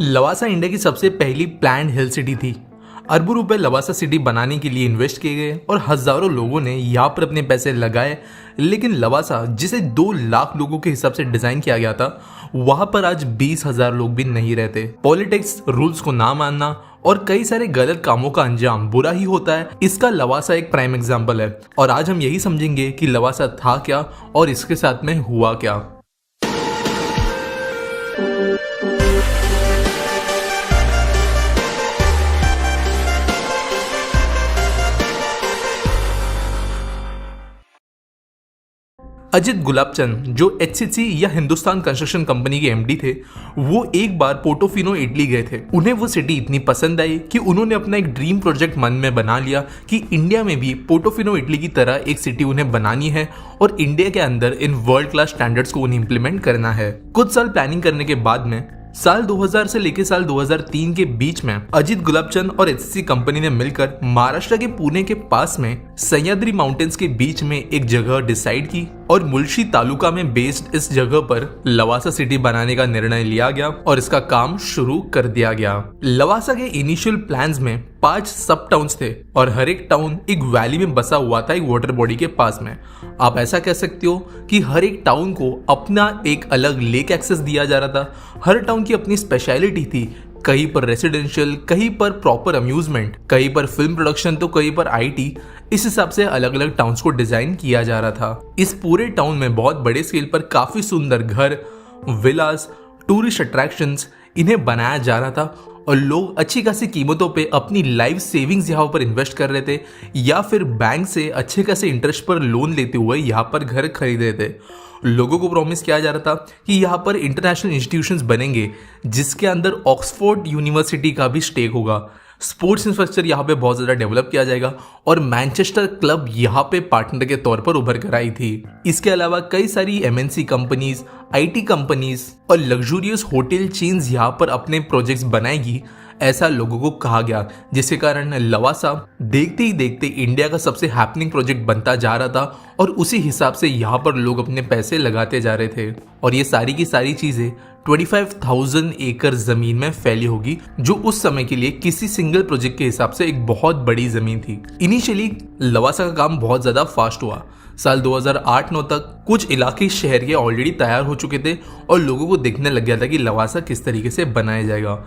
Lavasa India की सबसे पहली प्लान्ड हिल सिटी थी। अरबों रुपए लवासा सिटी बनाने के लिए इन्वेस्ट किए गए और हजारों लोगों ने यहाँ पर अपने पैसे लगाए। लेकिन लवासा, जिसे 2 लाख लोगों के हिसाब से डिजाइन किया गया था, वहां पर आज 20,000 लोग भी नहीं रहते। पॉलिटिक्स, रूल्स को ना मानना और कई सारे गलत कामों का अंजाम बुरा ही होता है। इसका लवासा एक प्राइम एग्जाम्पल है और आज हम यही समझेंगे कि लवासा था क्या और इसके साथ में हुआ क्या। अजित गुलाबचंद, जो HCC या हिंदुस्तान कंस्ट्रक्शन कंपनी के MD थे, वो एक बार पोर्टोफिनो इटली गए थे। उन्हें वो सिटी इतनी पसंद आई कि उन्होंने अपना एक ड्रीम प्रोजेक्ट मन में बना लिया कि इंडिया में भी पोर्टोफिनो इटली की तरह एक सिटी उन्हें बनानी है और इंडिया के अंदर इन वर्ल्ड क्लास स्टैंडर्ड्स को उन्हें इंप्लीमेंट करना है। कुछ साल प्लानिंग करने के बाद में साल 2000 से लेकर साल 2003 के बीच में अजित गुलाबचंद और HCC कंपनी ने मिलकर महाराष्ट्र के पुणे के पास में सह्याद्री माउंटेन्स के बीच में एक जगह डिसाइड की और मुल्शी तालुका में बेस्ड इस जगह पर लवासा सिटी बनाने का निर्णय लिया गया और इसका काम शुरू कर दिया गया। लवासा के इनिशियल प्लान्स में 5 सब टाउन्स थे और हर एक टाउन एक वैली में बसा हुआ था, एक वाटर बॉडी के पास में। आप ऐसा कह सकते हो कि हर एक टाउन को अपना एक अलग लेक एक्सेस दिया जा रहा था। हर टाउन की अपनी स्पेशलिटी थी, कहीं पर रेसिडेंशियल, कहीं पर प्रॉपर अम्यूजमेंट, कहीं पर फिल्म प्रोडक्शन तो कहीं पर IT। इस हिसाब से अलग अलग टाउन्स को डिजाइन किया जा रहा था। इस पूरे टाउन में बहुत बड़े स्केल पर काफी सुंदर घर, विलास, टूरिस्ट अट्रैक्शंस इन्हें बनाया जा रहा था और लोग अच्छी खासी कीमतों पे अपनी लाइफ सेविंग्स यहाँ पर इन्वेस्ट कर रहे थे या फिर बैंक से अच्छे खासे इंटरेस्ट पर लोन लेते हुए यहाँ पर घर खरीद रहे थे। लोगों को प्रॉमिस किया जा रहा था कि यहाँ पर इंटरनेशनल इंस्टीट्यूशंस बनेंगे जिसके अंदर ऑक्सफोर्ड यूनिवर्सिटी का भी स्टेक होगा। स्पोर्ट्स इंफ्रास्ट्रक्चर यहाँ पे बहुत ज़्यादा डेवलप किया जाएगा और मैनचेस्टर क्लब यहाँ पे पार्टनर के तौर पर उभर कर आई थी। इसके अलावा कई सारी MNC कंपनीज, IT कंपनीज और लग्जूरियस होटल चेन्स यहाँ पर अपने प्रोजेक्ट्स बनाएगी, ऐसा लोगों को कहा गया, जिसके कारण लवासा देखते ही देखते इंडिया का सबसे हैपनिंग प्रोजेक्ट बनता जा रहा था और उसी हिसाब से यहाँ पर लोग अपने पैसे लगाते जा रहे थे। और ये सारी की सारी चीजें 25,000 एकड़ जमीन में फैली होगी, जो उस समय के लिए किसी सिंगल प्रोजेक्ट के हिसाब से एक बहुत बड़ी जमीन थी। इनिशियली लवासा का काम बहुत ज्यादा फास्ट हुआ। साल 2008-9 तक कुछ इलाके शहर के ऑलरेडी तैयार हो चुके थे और लोगों को दिखने लग गया था कि लवासा किस तरीके से बनाया जाएगा।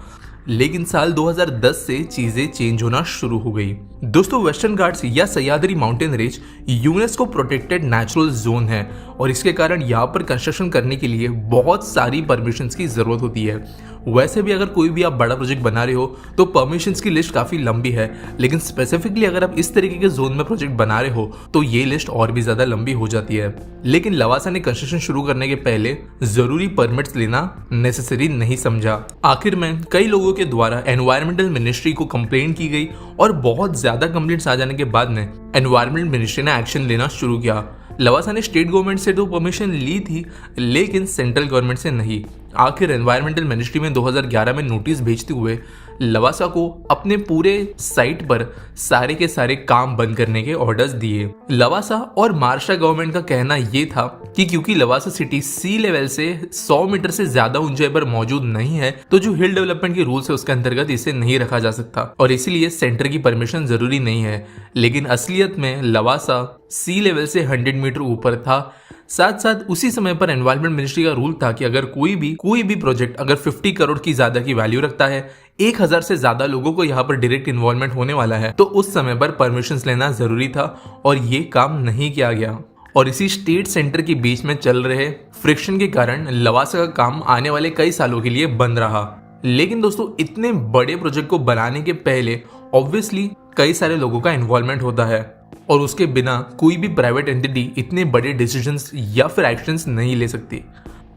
लेकिन साल 2010 से चीजें चेंज होना शुरू हो गई। दोस्तों, वेस्टर्न घाट्स या Sahyadri mountain range UNESCO protected natural zone है और इसके कारण यहाँ पर कंस्ट्रक्शन करने के लिए बहुत सारी परमिशंस की जरूरत होती है। वैसे भी अगर कोई भी आप बड़ा प्रोजेक्ट बना रहे हो तो परमिशंस की लिस्ट काफी लंबी है, लेकिन स्पेसिफिकली अगर आप इस तरीके के जोन में प्रोजेक्ट बना रहे हो तो ये लिस्ट और भी ज्यादा लंबी हो जाती है। लेकिन लवासा ने कंस्ट्रक्शन शुरू करने के पहले जरूरी परमिट्स लेना नेसेसरी नहीं समझा। आखिर में कई लोगों के द्वारा एनवायरमेंटल मिनिस्ट्री को कंप्लेंट की गई और बहुत ज्यादा कंप्लेंट्स आ जाने के बाद में एनवायरमेंट मिनिस्ट्री ने एक्शन लेना शुरू किया। लवासा ने स्टेट गवर्नमेंट से तो परमिशन ली थी, लेकिन सेंट्रल गवर्नमेंट से नहीं। आखिर एनवायरमेंटल मिनिस्ट्री में 2011 में नोटिस भेजते हुए लवासा को अपने पूरे साइट पर सारे के सारे काम बंद करने के ऑर्डर्स दिए। लवासा और महाराष्ट्र गवर्नमेंट का कहना यह था कि क्योंकि लवासा सिटी सी लेवल से 100 मीटर से ज्यादा ऊंचाई पर मौजूद नहीं है, तो जो हिल डेवलपमेंट के रूल्स है उसके अंतर्गत इसे नहीं रखा जा सकता और इसीलिए सेंटर की परमिशन जरूरी नहीं है। लेकिन असलियत में लवासा सी लेवल से 100 मीटर ऊपर था। साथ साथ उसी समय पर एनवायरमेंट मिनिस्ट्री का रूल था कि अगर कोई भी प्रोजेक्ट अगर 50 करोड़ की ज्यादा की वैल्यू रखता है, 1000 से ज्यादा लोगों को यहाँ पर डायरेक्ट इन्वॉल्वमेंट होने वाला है, तो उस समय पर परमिशन लेना जरूरी था और ये काम नहीं किया गया। और इसी स्टेट सेंटर के बीच में चल रहे फ्रिक्शन के कारण लवासा का काम आने वाले कई सालों के लिए बंद रहा। लेकिन दोस्तों, इतने बड़े प्रोजेक्ट को बनाने के पहले ऑब्वियसली कई सारे लोगों का इन्वॉल्वमेंट होता है और उसके बिना कोई भी प्राइवेट एंटिटी इतने बड़े डिसीजंस या फिर एक्शंस नहीं ले सकती।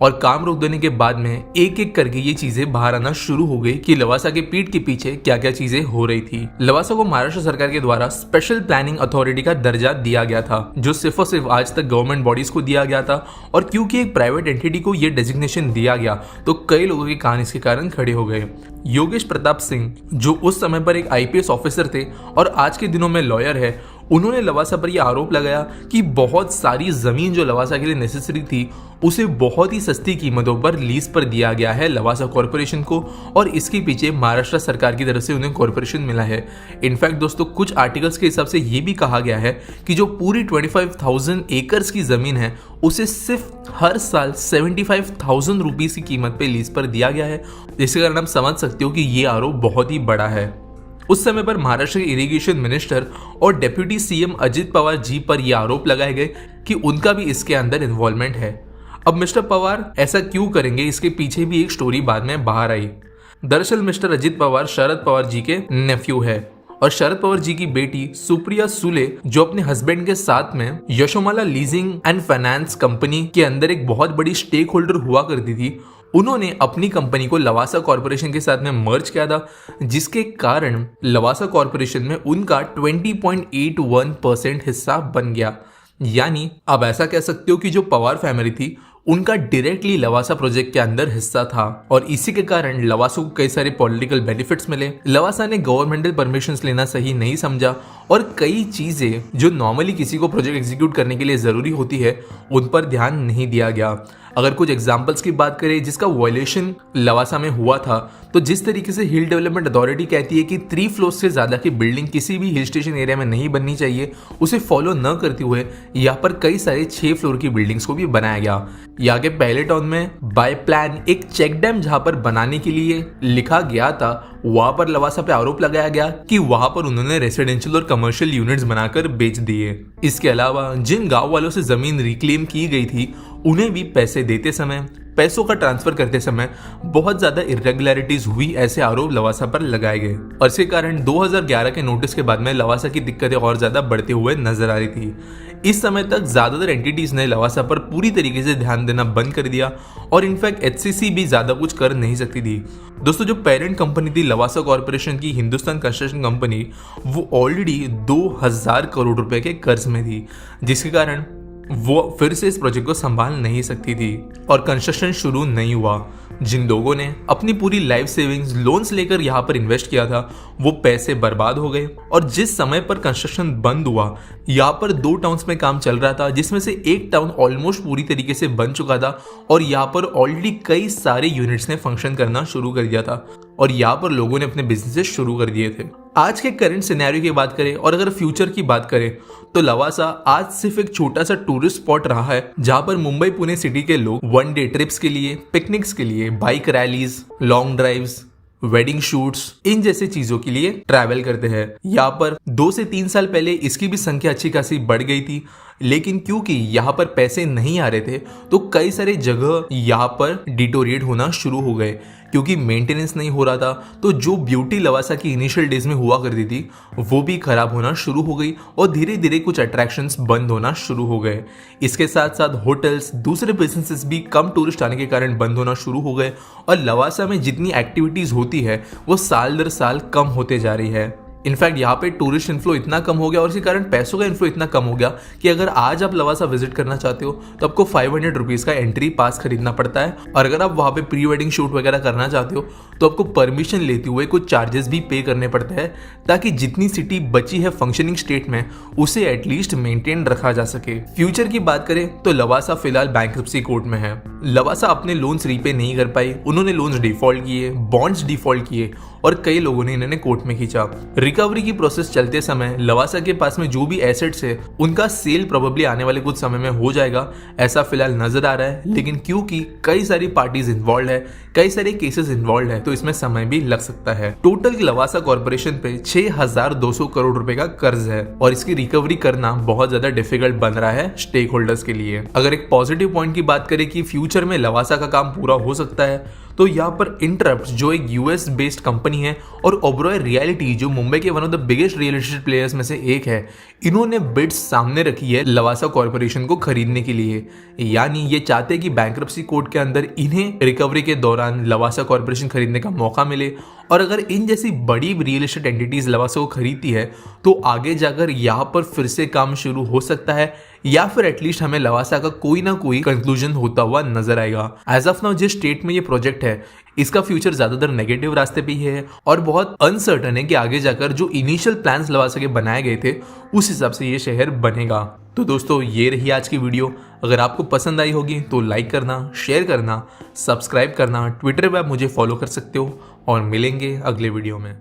और काम रोक देने के बाद में एक एक करके ये चीजें बाहर आना शुरू हो गई कि लवासा के पीठ के पीछे क्या क्या चीजें हो रही थी। लवासा को महाराष्ट्र सरकार के द्वारा स्पेशल प्लानिंग अथॉरिटी का दर्जा दिया गया था, जो सिर्फ और सिर्फ आज तक गवर्नमेंट बॉडीज को दिया गया था। और क्योंकि एक प्राइवेट एंटिटी को यह डेजिग्नेशन दिया गया तो कई लोगों के कान इसके कारण खड़े हो गए। योगेश प्रताप सिंह, जो उस समय पर एक IPS ऑफिसर थे और आज के दिनों में लॉयर है, उन्होंने लवासा पर यह आरोप लगाया कि बहुत सारी जमीन जो लवासा के लिए नेसेसरी थी उसे बहुत ही सस्ती कीमतों पर लीज पर दिया गया है लवासा कॉरपोरेशन को, और इसके पीछे महाराष्ट्र सरकार की तरफ से उन्हें कॉरपोरेशन मिला है। इनफैक्ट दोस्तों, कुछ आर्टिकल्स के हिसाब से ये भी कहा गया है कि जो पूरी 25,000 एकर्स की जमीन है उसे सिर्फ हर साल 75,000 रुपीज की कीमत पे लीज पर दिया गया है, जिसके कारण आप समझ सकते हो कि ये आरोप बहुत ही बड़ा है। उस समय पर महाराष्ट्र के इरिगेशन मिनिस्टर और डेप्यूटी सीएम अजित पवार जी पर यह आरोप लगाए गए कि उनका भी इसके अंदर इन्वॉल्वमेंट है। अब मिस्टर पवार ऐसा क्यों करेंगे, इसके पीछे भी एक स्टोरी बाद में बाहर आई। दरअसल मिस्टर अजित पवार शरद पवार जी के नेफ्यू है और शरद पवार जी की बेटी सुप्रिया सुले जो अपने हस्बैंड के साथ में यशोमाला लीजिंग एंड फाइनेंस कंपनी के अंदर एक बहुत बड़ी स्टेक होल्डर हुआ करती थी, उन्होंने अपनी कंपनी को लवासा कॉरपोरेशन के साथ में मर्ज किया था, जिसके कारण लवासा कॉरपोरेशन में उनका 20.81% हिस्सा बन गया। यानी अब ऐसा कह सकते हो कि जो पवार फैमिली थी उनका डायरेक्टली लवासा प्रोजेक्ट के अंदर हिस्सा था और इसी के कारण लवासा को कई सारे पॉलिटिकल बेनिफिट्स मिले। लवासा ने गवर्नमेंटल परमिशंस लेना सही नहीं समझा और कई चीजें जो नॉर्मली किसी को प्रोजेक्ट एग्जीक्यूट करने के लिए जरूरी होती है उन पर ध्यान नहीं दिया गया। अगर कुछ एग्जांपल्स की बात करें जिसका वायलेशन लवासा में हुआ था, तो जिस तरीके से हिल डेवलपमेंट अथॉरिटी कहती है कि 3 फ्लोर से ज्यादा की बिल्डिंग किसी भी हिल स्टेशन एरिया में नहीं बननी चाहिए, उसे फॉलो न करते हुए यहाँ पर कई सारे 6 फ्लोर की बिल्डिंग्स को भी बनाया गया। यहाँ के पहले टाउन में बाय प्लान एक चेक डैम जहां पर बनाने के लिए लिखा गया था, वहां पर लवासा पे आरोप लगाया गया कि वहां पर उन्होंने रेसिडेंशियल और कमर्शियल यूनिट्स बनाकर बेच दिए। इसके अलावा जिन गांव वालों से जमीन रिक्लेम की गई थी उन्हें भी पैसे देते समय, पैसों का ट्रांसफर करते समय बहुत ज्यादा इरेगुलरिटीज हुई, ऐसे आरोप लवासा पर लगाए गए और इसके कारण 2011 के नोटिस के बाद में लवासा की दिक्कतें और ज्यादा बढ़ते हुए नजर आ रही थी। इस समय तक ज्यादातर एंटिटीज ने लवासा पर पूरी तरीके से ध्यान देना बंद कर दिया और इनफैक्ट एचसीसी भी ज्यादा कुछ कर नहीं सकती थी। दोस्तों, जो पेरेंट कंपनी थी लवासा कॉरपोरेशन की, हिंदुस्तान कंस्ट्रक्शन कंपनी, वो ऑलरेडी 2000 करोड़ रुपए के कर्ज में थी, जिसके कारण वो फिर से इस प्रोजेक्ट को संभाल नहीं सकती थी और कंस्ट्रक्शन शुरू नहीं हुआ। जिन लोगों ने अपनी पूरी लाइफ सेविंग्स लोन्स लेकर यहाँ पर इन्वेस्ट किया था वो पैसे बर्बाद हो गए और जिस समय पर कंस्ट्रक्शन बंद हुआ, यहाँ पर 2 टाउन्स में काम चल रहा था, जिसमें से एक टाउन ऑलमोस्ट पूरी तरीके से बन चुका था और यहाँ पर ऑलरेडी कई सारे यूनिट्स ने फंक्शन करना शुरू कर दिया था और यहाँ पर लोगों ने अपने बिजनेसेस शुरू कर दिए थे। आज के करंट सिनेरियो की बात करें और अगर फ्यूचर की बात करें तो लवासा आज सिर्फ एक छोटा सा टूरिस्ट स्पॉट रहा है जहां पर मुंबई पुणे सिटी के लोग 1 डे ट्रिप्स के लिए, पिकनिक्स के लिए, bike rallies, long drives, wedding shoots, इन जैसे चीजों के लिए ट्रैवल करते हैं। यहाँ पर 2 से 3 साल पहले इसकी भी संख्या अच्छी खासी बढ़ गई थी, लेकिन क्योंकि यहाँ पर पैसे नहीं आ रहे थे तो कई सारे जगह यहाँ पर डिटोरिएट होना शुरू हो गए। क्योंकि मेंटेनेंस नहीं हो रहा था तो जो ब्यूटी लवासा की इनिशियल डेज में हुआ करती थी वो भी खराब होना शुरू हो गई और धीरे धीरे कुछ अट्रैक्शंस बंद होना शुरू हो गए। इसके साथ साथ होटल्स, दूसरे बिजनेसेस भी कम टूरिस्ट आने के कारण बंद होना शुरू हो गए और लवासा में जितनी एक्टिविटीज होती है वो साल दर साल कम होते जा रही है। इनफैक्ट यहाँ पे टूरिस्ट इन्फ्लो इतना कम हो गया और इसी कारण पैसों का इन्फ्लो इतना कम हो गया कि अगर आज आप लवासा विजिट करना चाहते हो तो आपको 500 रुपीज का एंट्री पास खरीदना पड़ता है और अगर आप वहाँ पे प्री वेडिंग शूट वगैरह करना चाहते हो तो आपको परमिशन लेते हुए कुछ चार्जेस भी पे करने पड़ते हैं ताकि जितनी सिटी बची है फंक्शनिंग स्टेट में उसे एटलीस्ट मेंटेन रखा जा सके। फ्यूचर की बात करें तो लवासा फिलहाल बैंक्रप्सी कोर्ट में है। लवासा अपने लोन्स रीपे नहीं कर पाई, उन्होंने लोन्स डिफॉल्ट किए, बॉन्ड्स डिफॉल्ट किए और कई लोगों ने इन्हें कोर्ट में खींचा। रिकवरी की प्रोसेस चलते समय लवासा के पास में जो भी एसेट्स है उनका सेल प्रोबेबली आने वाले कुछ समय में हो जाएगा, ऐसा फिलहाल नजर आ रहा है। लेकिन क्योंकि कई सारी पार्टीज इन्वॉल्व है, कई सारे केसेस इन्वॉल्व है, तो इसमें समय भी लग सकता है। टोटल लवासा कॉर्पोरेशन पे 6200 करोड़ रुपए का कर्ज है और इसकी रिकवरी करना बहुत ज्यादा डिफिकल्ट बन रहा है स्टेक होल्डर्स के लिए। अगर एक पॉजिटिव पॉइंट की बात करें कि फ्यूचर में लवासा का काम पूरा हो सकता है तो यहाँ पर इंटरप्ट जो एक यूएस बेस्ड कंपनी है और ओबरॉय रियलिटी जो मुंबई के one of the biggest real estate players में से एक है, इन्होंने बिड्स सामने रखी है लवासा कॉर्पोरेशन को खरीदने के लिए। यानी ये चाहते हैं कि बैंक्रप्सी कोर्ट के अंदर इन्हें रिकवरी के दौरान लवासा कॉर्पोरेशन खरीदने का मौका मिले और अगर इन जैसी बड़ी रियल एस्टेट एंटिटीज लवासा को खरीदती है तो आगे जाकर यहाँ पर फिर से काम शुरू हो सकता है, या फिर एटलीस्ट हमें लवासा का कोई ना कोई कंक्लूजन होता हुआ नजर आएगा। एज ऑफ नाउ जिस स्टेट में ये प्रोजेक्ट है इसका फ्यूचर ज्यादातर नेगेटिव रास्ते पे ही है और बहुत अनसर्टन है कि आगे जाकर जो इनिशियल प्लान्स लवासा के बनाए गए थे उस हिसाब से ये शहर बनेगा। तो दोस्तों ये रही आज की वीडियो। अगर आपको पसंद आई होगी तो लाइक करना, शेयर करना, सब्सक्राइब करना, ट्विटर पर आप मुझे फॉलो कर सकते हो और मिलेंगे अगले वीडियो में।